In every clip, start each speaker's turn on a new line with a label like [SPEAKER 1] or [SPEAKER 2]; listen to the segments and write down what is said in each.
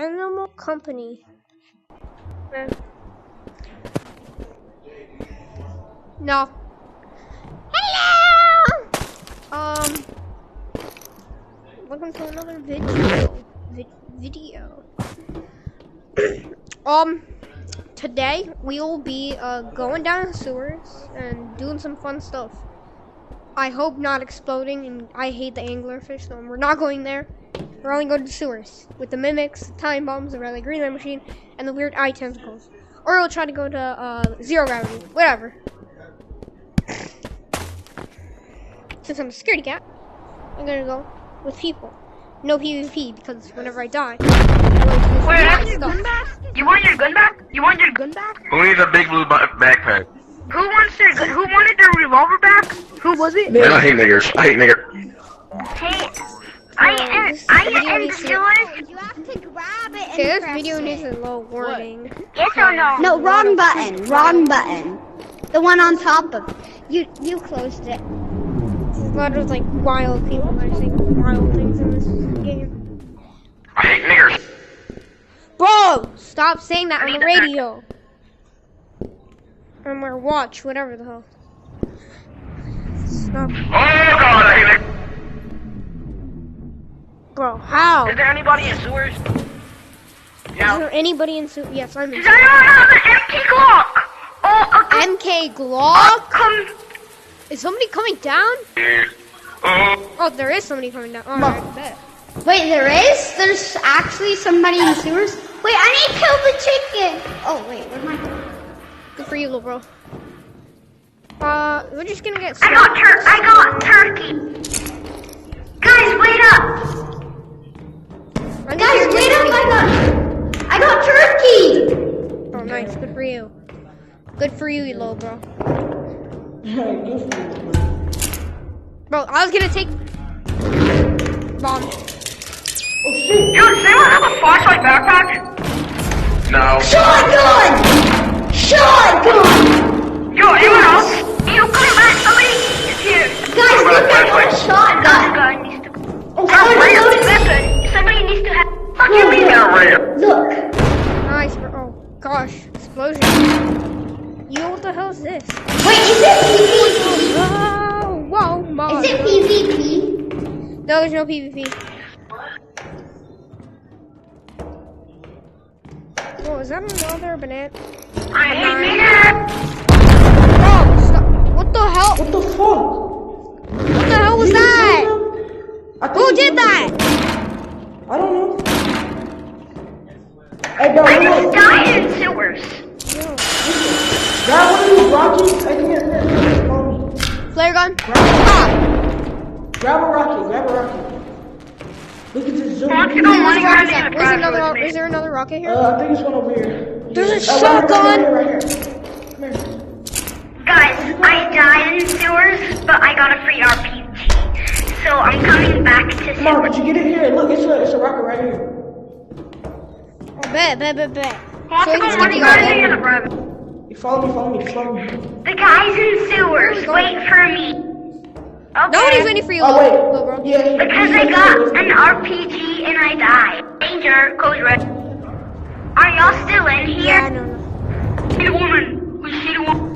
[SPEAKER 1] Animal Company. No. Hello! Welcome to another video. Today we will be going down the sewers and doing some fun stuff. I hope not exploding, and I hate the anglerfish, so we're not going there. We're only going to sewers with the mimics, the time bombs, the Rally Greenland machine, and the weird eye tentacles. Or we'll try to go to zero gravity, whatever. Since I'm a security cat, I'm gonna go with people. No PvP, because whenever I die,
[SPEAKER 2] You want your gun back? You want your gun back?
[SPEAKER 3] Who needs a big blue backpack?
[SPEAKER 2] Who wants their gun? Who wanted their revolver back? Who was it?
[SPEAKER 3] Man, I hate niggers. I hate niggers.
[SPEAKER 2] Hey, I am the sewer.
[SPEAKER 4] You have to grab it and
[SPEAKER 1] okay, this
[SPEAKER 4] press
[SPEAKER 1] video
[SPEAKER 4] it.
[SPEAKER 1] needs a low warning.
[SPEAKER 2] Yes or no?
[SPEAKER 4] No, wrong button. Wrong button. The one on top of you. You closed it.
[SPEAKER 1] There's a lot of like wild people that are saying wild things in this game.
[SPEAKER 3] I hate niggers.
[SPEAKER 1] Bro, stop saying that on the radio. On our watch, whatever the hell. Stop.
[SPEAKER 3] Oh god, I hate niggers.
[SPEAKER 1] Bro, how?
[SPEAKER 2] Is there anybody in sewers?
[SPEAKER 1] Is
[SPEAKER 2] No.
[SPEAKER 1] there anybody in suit? Yes, I'm in
[SPEAKER 2] No, the empty Glock. Oh,
[SPEAKER 1] MK Glock?
[SPEAKER 2] come.
[SPEAKER 1] Is somebody coming down?
[SPEAKER 3] Oh.
[SPEAKER 1] Oh, there is somebody coming down. Alright, bet.
[SPEAKER 4] Wait, there is? There's actually somebody in the sewers? Wait, I need to kill the chicken! Oh, wait, where's my...
[SPEAKER 1] Good for you, little bro. We're just gonna get
[SPEAKER 2] I got turkey. Guys, wait up.
[SPEAKER 4] Guys, wait up, I got turkey!
[SPEAKER 1] Oh, nice. Good for you. Good for you, little bro. Bro, I was gonna take... Bomb.
[SPEAKER 2] Yo, does anyone have a flashlight backpack?
[SPEAKER 3] No.
[SPEAKER 4] Shotgun! Shotgun!
[SPEAKER 2] Yo, anyone else? Yo, come back. Somebody is here.
[SPEAKER 4] Guys, look at my shotgun! Oh,
[SPEAKER 2] Somebody needs to have. Fucking leave it.
[SPEAKER 4] Look!
[SPEAKER 1] Nice, bro. Oh, gosh. Explosion. Yo, what the hell is this?
[SPEAKER 4] Wait, is it PvP?
[SPEAKER 1] Whoa, whoa,
[SPEAKER 4] Is it PvP?
[SPEAKER 1] No, there's no PvP. Whoa, is that another banana?
[SPEAKER 2] I hate it.
[SPEAKER 1] Bro, stop. What the hell?
[SPEAKER 5] What the fuck?
[SPEAKER 1] What the hell was that? Who did that?
[SPEAKER 5] I don't know. Hey, bro,
[SPEAKER 2] I just
[SPEAKER 5] look.
[SPEAKER 2] died in sewers.
[SPEAKER 5] Grab one of these rockets. Hey, come here. Follow me.
[SPEAKER 1] Flare gun? Ah!
[SPEAKER 5] Grab a rocket. Look at this zoom.
[SPEAKER 2] Wants to
[SPEAKER 1] Where's
[SPEAKER 2] go running around
[SPEAKER 1] the
[SPEAKER 2] in
[SPEAKER 1] rocket
[SPEAKER 2] the
[SPEAKER 1] at?
[SPEAKER 2] garage with
[SPEAKER 1] Is
[SPEAKER 2] me.
[SPEAKER 1] there another rocket here?
[SPEAKER 5] I think it's one over here.
[SPEAKER 1] There's a
[SPEAKER 5] Right
[SPEAKER 1] shotgun!
[SPEAKER 5] here. Come here.
[SPEAKER 2] Guys, I died in sewers, but I got a free RPG. So I'm coming back to
[SPEAKER 5] Come on,
[SPEAKER 2] sewers.
[SPEAKER 5] but you get it here. Look, it's a rocket right here.
[SPEAKER 1] Oh, bet.
[SPEAKER 2] Wants to
[SPEAKER 1] So
[SPEAKER 2] go
[SPEAKER 1] he's
[SPEAKER 2] running
[SPEAKER 1] gonna
[SPEAKER 2] around
[SPEAKER 1] go
[SPEAKER 2] in the garage.
[SPEAKER 5] You follow me.
[SPEAKER 2] The guys in sewers, wait for me. Okay.
[SPEAKER 1] Nobody's waiting for you,
[SPEAKER 5] Oh,
[SPEAKER 1] little bro.
[SPEAKER 5] wait. Yeah.
[SPEAKER 2] Because I got an RPG and I died. Danger, code red. Are y'all still in here?
[SPEAKER 1] Yeah, no.
[SPEAKER 2] See the woman. We see the woman.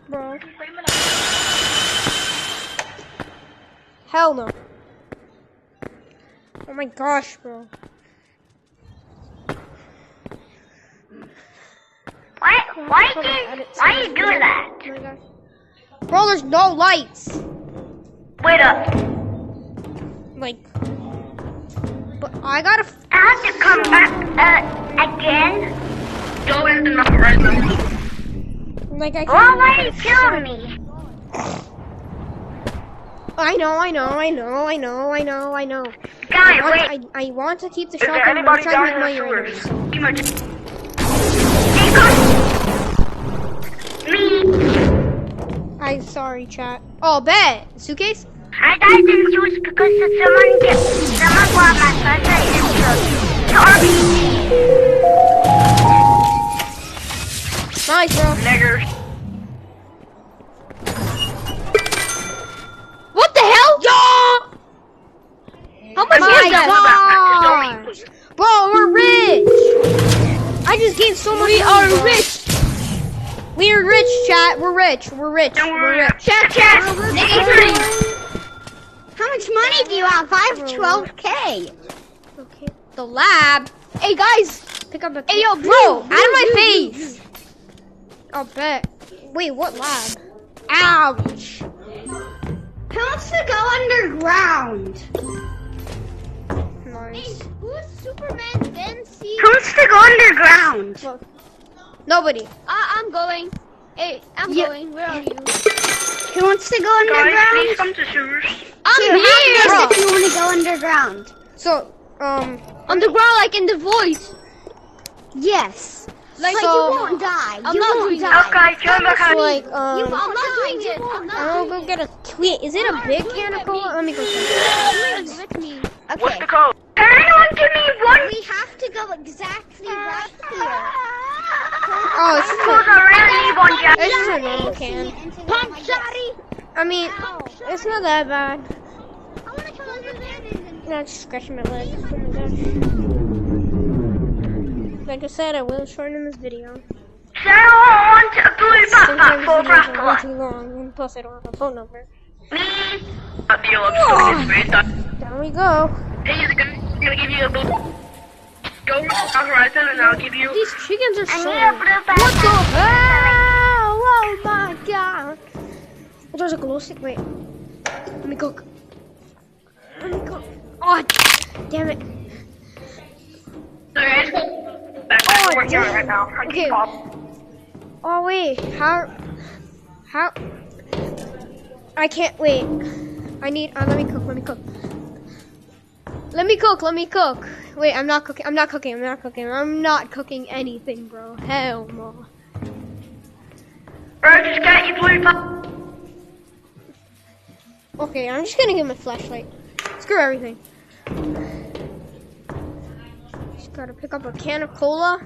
[SPEAKER 1] Bro. Hell no. Oh my gosh, bro.
[SPEAKER 2] Why you do that?
[SPEAKER 1] Oh my gosh. Bro, there's no lights.
[SPEAKER 2] Wait up.
[SPEAKER 1] Like, but I gotta.
[SPEAKER 2] I have to come back again. Go into the right room.
[SPEAKER 1] Like, I
[SPEAKER 2] Well,
[SPEAKER 1] can't.
[SPEAKER 2] why you killing me?
[SPEAKER 1] I know.
[SPEAKER 2] Guys, wait.
[SPEAKER 1] I want to keep the
[SPEAKER 2] Is there
[SPEAKER 1] shotgun. but I'm
[SPEAKER 2] anybody
[SPEAKER 1] trying to
[SPEAKER 2] down
[SPEAKER 1] make
[SPEAKER 2] in
[SPEAKER 1] money
[SPEAKER 2] the
[SPEAKER 1] right now,
[SPEAKER 2] sewers?
[SPEAKER 1] so.
[SPEAKER 2] Give me a... Me.
[SPEAKER 1] I'm sorry, chat. Oh, bet. Suitcase?
[SPEAKER 2] I died in sewers because someone brought my flashlight and the RPG.
[SPEAKER 1] Nice, bro.
[SPEAKER 2] Niggers.
[SPEAKER 1] What the hell? Yo, much
[SPEAKER 2] I'm
[SPEAKER 1] is
[SPEAKER 2] gonna
[SPEAKER 1] that?
[SPEAKER 2] go back to Sony.
[SPEAKER 1] Bro, we're rich. I just gave so much.
[SPEAKER 4] We are rich.
[SPEAKER 1] We are rich, chat. We're rich. We're rich. We're rich.
[SPEAKER 2] Chat.
[SPEAKER 4] How much money do you have? I have 12K.
[SPEAKER 1] Okay. The lab.
[SPEAKER 4] Hey guys.
[SPEAKER 1] Pick up the.
[SPEAKER 4] Hey yo,
[SPEAKER 1] bro, out of my face. I'll bet. Wait, what lab? Ouch.
[SPEAKER 4] Who wants to go underground?
[SPEAKER 1] Nice.
[SPEAKER 4] Who's Superman Fancy?
[SPEAKER 2] Who wants to go underground?
[SPEAKER 1] Nobody.
[SPEAKER 4] I'm going. Hey, I'm going. Where are you?
[SPEAKER 2] Who wants to go underground? Guys, please come to sewers.
[SPEAKER 4] I'm
[SPEAKER 1] Bro.
[SPEAKER 4] here. If you want to go underground.
[SPEAKER 1] So,
[SPEAKER 4] Underground, like in the voice.
[SPEAKER 2] Yes.
[SPEAKER 4] Like
[SPEAKER 1] So-
[SPEAKER 4] you won't die.
[SPEAKER 2] I'm
[SPEAKER 4] You
[SPEAKER 2] not
[SPEAKER 4] won't
[SPEAKER 2] doing
[SPEAKER 4] die.
[SPEAKER 2] that. Okay, turn back
[SPEAKER 1] so
[SPEAKER 2] on.
[SPEAKER 1] like,
[SPEAKER 4] I'm not doing it. I'm not
[SPEAKER 1] I'll
[SPEAKER 4] doing
[SPEAKER 1] go get a tweet. Is it a big can of cola? Let me go check.
[SPEAKER 4] it. With me.
[SPEAKER 3] What's
[SPEAKER 4] Okay.
[SPEAKER 3] the code?
[SPEAKER 2] Can anyone give me one?
[SPEAKER 4] We have to go exactly right here.
[SPEAKER 1] Oh, it's
[SPEAKER 2] Because I really need one, Jack.
[SPEAKER 1] It's just a normal can.
[SPEAKER 4] Pump shotty.
[SPEAKER 1] I mean, it's not that bad.
[SPEAKER 4] I want to come under there.
[SPEAKER 1] No, it's scratching my leg. Oh my gosh. Like I said, I will shorten this video.
[SPEAKER 2] Does anyone want a blue backpack
[SPEAKER 1] Sometimes
[SPEAKER 2] for
[SPEAKER 1] videos are way
[SPEAKER 2] grappler?
[SPEAKER 1] too long, and plus I don't have a phone number.
[SPEAKER 2] Me.
[SPEAKER 3] That deal looks so good.
[SPEAKER 1] Down we go.
[SPEAKER 3] He's gonna give you a blue. Go with Horizon and I'll give you.
[SPEAKER 1] These chickens are
[SPEAKER 2] I
[SPEAKER 1] so.
[SPEAKER 2] need a blue backpack.
[SPEAKER 1] What the hell? Oh my god. Oh, there's a glow stick. Wait. Let me cook. Let me cook. Oh, damn it.
[SPEAKER 3] There is. That's
[SPEAKER 1] Oh,
[SPEAKER 3] working on it right now. I
[SPEAKER 1] Okay.
[SPEAKER 3] keep off.
[SPEAKER 1] Oh wait, how? I can't wait. I need. Let me cook. Let me cook. Wait, I'm not cooking. I'm not cooking anything, bro. Hell no.
[SPEAKER 2] Bro, just get your blue backpack.
[SPEAKER 1] Okay, I'm just gonna get my flashlight. Screw everything. Just gotta pick up a can of cola.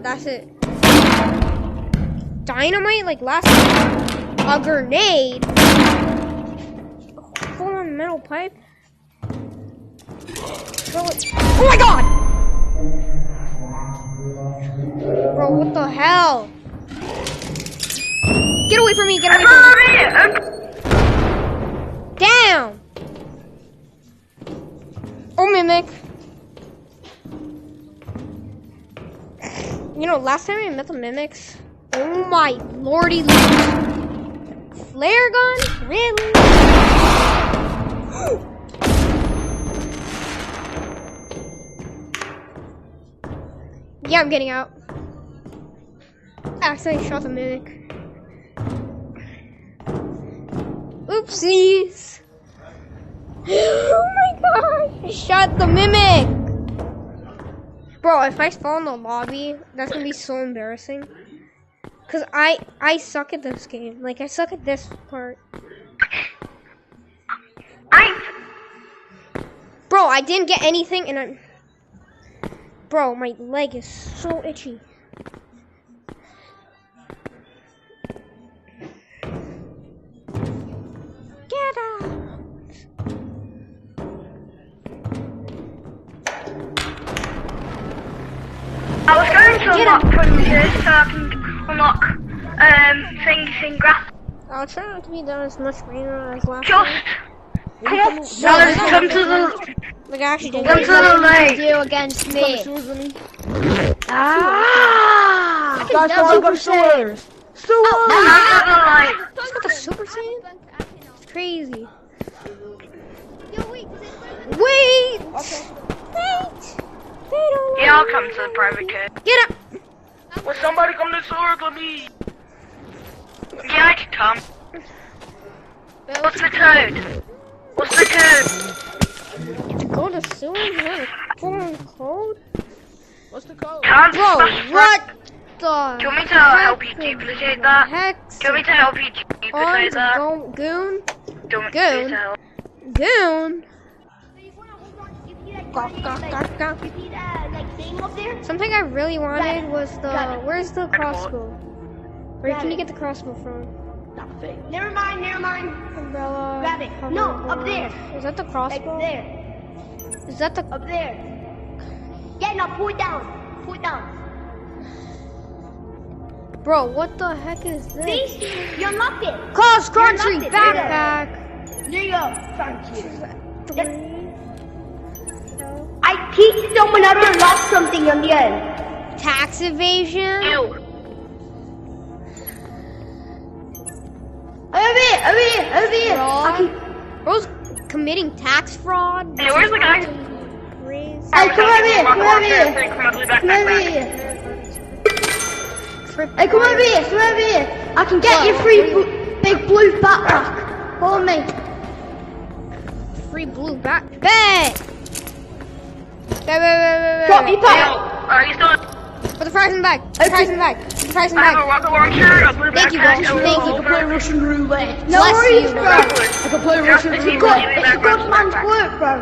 [SPEAKER 1] That's it. Dynamite like last time. A grenade. Full on metal pipe. Throw it. Oh my god! Bro, what the hell? Get away from me! Get away from me! Down! Oh, Mimic. You know, last time I met the Mimics, oh my lordy lord. Flare gun? Really? Yeah, I'm getting out. Accidentally shot the Mimic. Oopsies. Oh my god. I shot the Mimic. Bro, if I fall in the lobby, that's gonna be so embarrassing. Cause I suck at this game. Like I suck at this part. Bro, I didn't get anything and I'm bro, my leg is so itchy. Get out.
[SPEAKER 2] I was going to unlock privileges so I can unlock things in graph.
[SPEAKER 1] I'll try not to be done as much rainer as last
[SPEAKER 2] Just
[SPEAKER 1] time.
[SPEAKER 2] come up. Guys, come to the
[SPEAKER 1] Like I actually did.
[SPEAKER 2] come to the lake.
[SPEAKER 4] Do against me.
[SPEAKER 2] Ah!
[SPEAKER 5] Guys, come on, go to sewers. Sewers!
[SPEAKER 2] Come to the lake.
[SPEAKER 1] It's got the Super Saiyan? It's crazy. Wait! Wait! They don't
[SPEAKER 3] Yeah, I'll come to the private cave.
[SPEAKER 1] Get up!
[SPEAKER 3] Will somebody come to Sword with me? Yeah, I can come. What's the code? What's the code?
[SPEAKER 1] To go to sewers? You have a full code?
[SPEAKER 5] What's the code?
[SPEAKER 3] Can't
[SPEAKER 1] Bro,
[SPEAKER 3] smash-
[SPEAKER 1] what the
[SPEAKER 3] Do you want me to help you
[SPEAKER 1] heck
[SPEAKER 3] duplicate
[SPEAKER 1] is
[SPEAKER 3] that?
[SPEAKER 1] heck?
[SPEAKER 3] Do you want me to help you duplicate that?
[SPEAKER 1] Goon?
[SPEAKER 3] Do you want me
[SPEAKER 1] Goon?
[SPEAKER 3] to help?
[SPEAKER 1] Goon? Something I really wanted was the... Where's the crossbow? Where can you get the crossbow from?
[SPEAKER 4] Nothing. Never mind, never mind.
[SPEAKER 1] Umbrella.
[SPEAKER 4] Grab it. No, up there.
[SPEAKER 1] Is that the
[SPEAKER 4] Like
[SPEAKER 1] crossbow?
[SPEAKER 4] there.
[SPEAKER 1] Is that the...
[SPEAKER 4] Up there. Yeah, now pull it down. Pull it down.
[SPEAKER 1] Bro, what the heck is this?
[SPEAKER 4] See? You unlocked it.
[SPEAKER 1] Cross country
[SPEAKER 4] You're locked it.
[SPEAKER 1] backpack.
[SPEAKER 4] There you go. Thank you.
[SPEAKER 1] 3.
[SPEAKER 4] I teach someone how to unlock something on the end.
[SPEAKER 1] Tax evasion.
[SPEAKER 3] Ew.
[SPEAKER 4] Over here.
[SPEAKER 1] Fraud. Bro's committing tax fraud.
[SPEAKER 3] Hey, where's the guy?
[SPEAKER 1] Raise.
[SPEAKER 4] Hey, come over here. Come over here.
[SPEAKER 3] Come
[SPEAKER 4] Come over here. Hey, come over here. Come over here. I can get you free big blue backpack. Follow me.
[SPEAKER 1] Free blue back. Bet. Bet.
[SPEAKER 4] Drop your pack.
[SPEAKER 3] Are you still?
[SPEAKER 1] Put the fries in the bag. Put the fries in the bag. Put the fries in the
[SPEAKER 3] I have a
[SPEAKER 1] bag.
[SPEAKER 3] rocket launcher, a blue
[SPEAKER 1] Thank you,
[SPEAKER 3] backpack,
[SPEAKER 1] bro.
[SPEAKER 3] a
[SPEAKER 1] Thank you.
[SPEAKER 3] revolver.
[SPEAKER 4] Russian roulette. No
[SPEAKER 1] Bless
[SPEAKER 4] worries,
[SPEAKER 1] you,
[SPEAKER 4] bro.
[SPEAKER 1] bro.
[SPEAKER 4] I can play Russian
[SPEAKER 3] Just
[SPEAKER 4] roulette.
[SPEAKER 3] a
[SPEAKER 4] It's a good man's
[SPEAKER 3] backpack.
[SPEAKER 4] work, bro.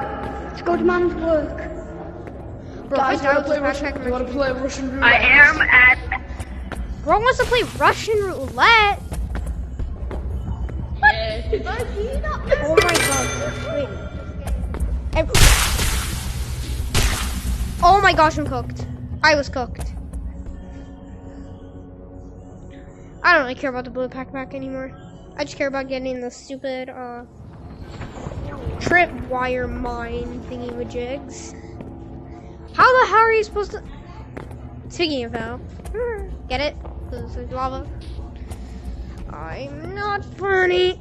[SPEAKER 4] It's a good man's work.
[SPEAKER 1] Bro, if I die with this backpack, I'm gonna-
[SPEAKER 4] play Russian roulette?
[SPEAKER 3] I am at.
[SPEAKER 1] Bro wants to play Russian roulette. Oh my god. Wait. Oh my gosh, I'm cooked. I was cooked. I don't really care about the blue backpack anymore. I just care about getting the stupid tripwire mine thingy-majigs. How the hell are you supposed to... Speaking of hell. Get it? Because there's lava. I'm not funny.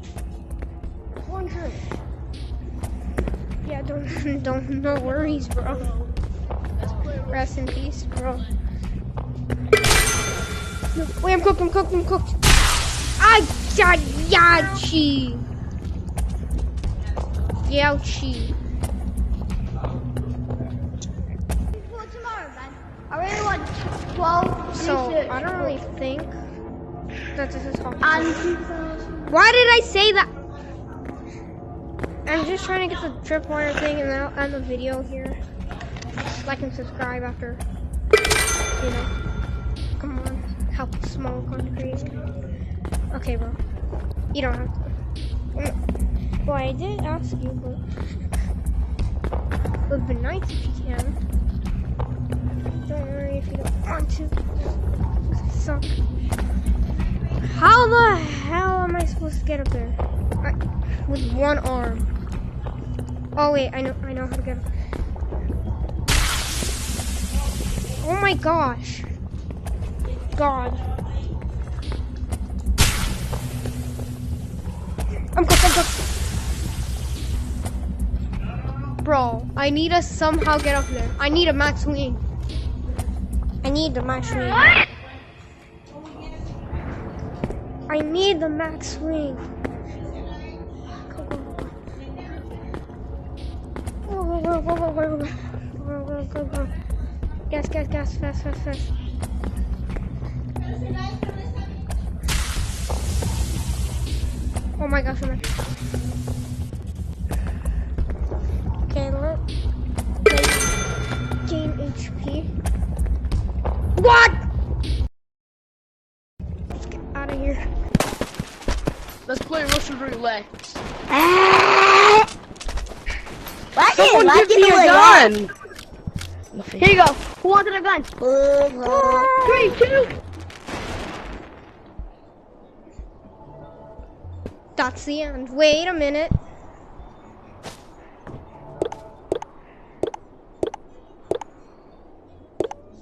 [SPEAKER 1] Yeah, don't, no worries, bro. Rest in peace, bro. No, wait, I'm cooked. Ay, yachi. Yauchi.
[SPEAKER 4] For tomorrow, man. I really want 12
[SPEAKER 1] So,
[SPEAKER 4] research
[SPEAKER 1] I don't really
[SPEAKER 4] books.
[SPEAKER 1] think that this is how.
[SPEAKER 4] And 2,000.
[SPEAKER 1] Why did I say that? I'm just trying to get the tripwire thing and then I'll end the video here. Like and subscribe after, you know. Come on, help small country. Okay, bro. You don't have to. Well, I did ask you, but it would be nice if you can. Don't worry if you don't want to. Suck. How the hell am I supposed to get up there? With one arm. Oh wait, I know how to get up. Oh my gosh. God. I'm cooked. Bro, I need to somehow get up there. I need a max wing. I need the max wing.
[SPEAKER 3] What?
[SPEAKER 1] I need the max wing. Go. Gas, fast. Oh my gosh, okay, let's gain HP. What? Let's get out of here.
[SPEAKER 5] Let's play Russian roulette.
[SPEAKER 4] Someone
[SPEAKER 5] give me a gun.
[SPEAKER 4] Here you go. Who wanted a gun? 3, 2.
[SPEAKER 1] That's the end. Wait a minute.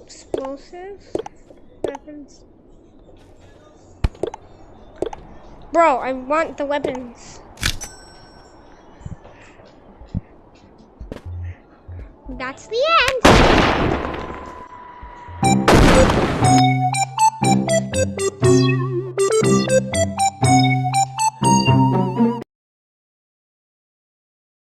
[SPEAKER 1] Explosives? Weapons? Bro, I want the weapons. That's the end.